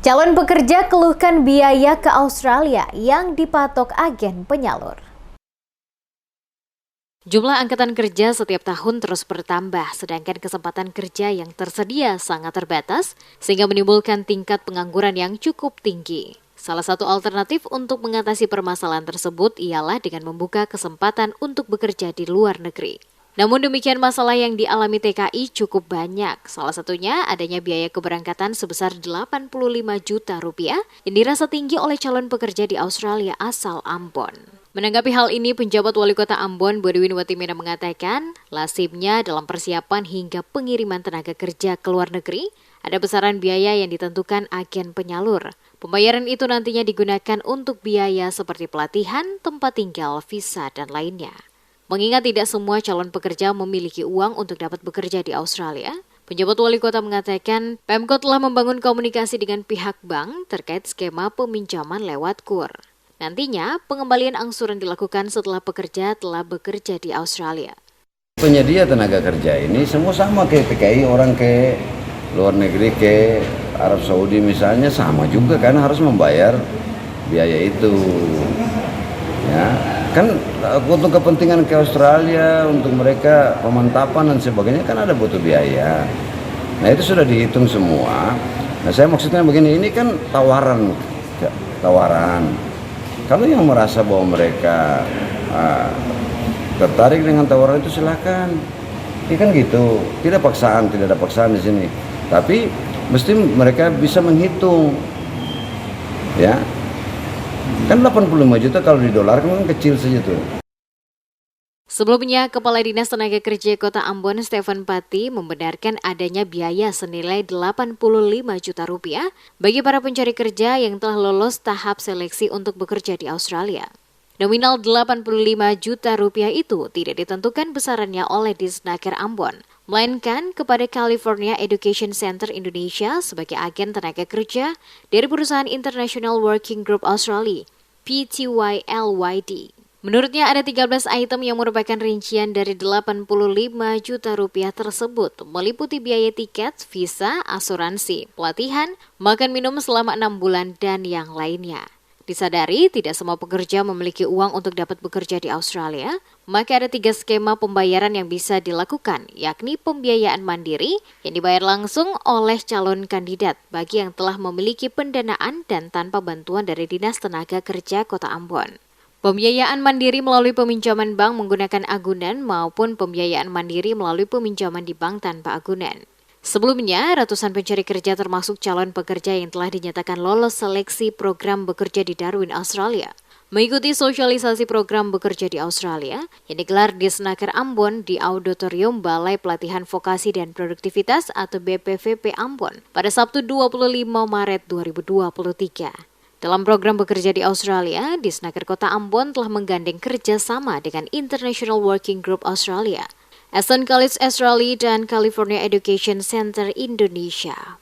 Calon pekerja keluhkan biaya ke Australia yang dipatok agen penyalur. Jumlah angkatan kerja setiap tahun terus bertambah, sedangkan kesempatan kerja yang tersedia sangat terbatas, sehingga menimbulkan tingkat pengangguran yang cukup tinggi. Salah satu alternatif untuk mengatasi permasalahan tersebut ialah dengan membuka kesempatan untuk bekerja di luar negeri. Namun demikian, masalah yang dialami TKI cukup banyak. Salah satunya adanya biaya keberangkatan sebesar 85 juta rupiah yang dirasa tinggi oleh calon pekerja di Australia asal Ambon. Menanggapi hal ini, penjabat Wali Kota Ambon, Bodiwin Watimena mengatakan, lazimnya dalam persiapan hingga pengiriman tenaga kerja ke luar negeri, ada besaran biaya yang ditentukan agen penyalur. Pembayaran itu nantinya digunakan untuk biaya seperti pelatihan, tempat tinggal, visa, dan lainnya. Mengingat tidak semua calon pekerja memiliki uang untuk dapat bekerja di Australia, penjabat Wali Kota mengatakan Pemkot telah membangun komunikasi dengan pihak bank terkait skema peminjaman lewat KUR. Nantinya, pengembalian angsuran dilakukan setelah pekerja telah bekerja di Australia. Penyedia tenaga kerja ini semua sama kayak TKI, orang ke luar negeri, ke Arab Saudi misalnya sama juga karena harus membayar biaya itu. Ya, kan untuk kepentingan ke Australia, untuk mereka pemantapan dan sebagainya kan ada butuh biaya. Nah itu sudah dihitung semua. Nah saya maksudnya begini, ini kan tawaran. Kalau yang merasa bahwa mereka tertarik dengan tawaran itu silakan. Ya kan gitu, tidak ada paksaan di sini. Tapi mesti mereka bisa menghitung, ya. Kan 85 juta kalau di dolar kan kecil saja tuh. Sebelumnya, Kepala Dinas Tenaga Kerja Kota Ambon, Stefan Pati, membenarkan adanya biaya senilai 85 juta rupiah bagi para pencari kerja yang telah lolos tahap seleksi untuk bekerja di Australia. Nominal 85 juta rupiah itu tidak ditentukan besarannya oleh Disnaker Ambon, melainkan kepada California Education Center Indonesia sebagai agen tenaga kerja dari perusahaan International Working Group Australia, Pty Ltd. Menurutnya ada 13 item yang merupakan rincian dari 85 juta rupiah tersebut, meliputi biaya tiket, visa, asuransi, pelatihan, makan minum selama 6 bulan, dan yang lainnya. Disadari tidak semua pekerja memiliki uang untuk dapat bekerja di Australia, maka ada 3 skema pembayaran yang bisa dilakukan, yakni pembiayaan mandiri yang dibayar langsung oleh calon kandidat bagi yang telah memiliki pendanaan dan tanpa bantuan dari Dinas Tenaga Kerja Kota Ambon. Pembiayaan mandiri melalui peminjaman bank menggunakan agunan maupun pembiayaan mandiri melalui peminjaman di bank tanpa agunan. Sebelumnya, ratusan pencari kerja termasuk calon pekerja yang telah dinyatakan lolos seleksi program bekerja di Darwin, Australia, mengikuti sosialisasi program bekerja di Australia yang digelar di Disnaker Ambon di Auditorium Balai Pelatihan Vokasi dan Produktivitas atau BPVP Ambon pada Sabtu 25 Maret 2023. Dalam program bekerja di Australia, Disnaker Kota Ambon telah menggandeng kerjasama dengan International Working Group Australia, Aston College Australia, dan California Education Center Indonesia.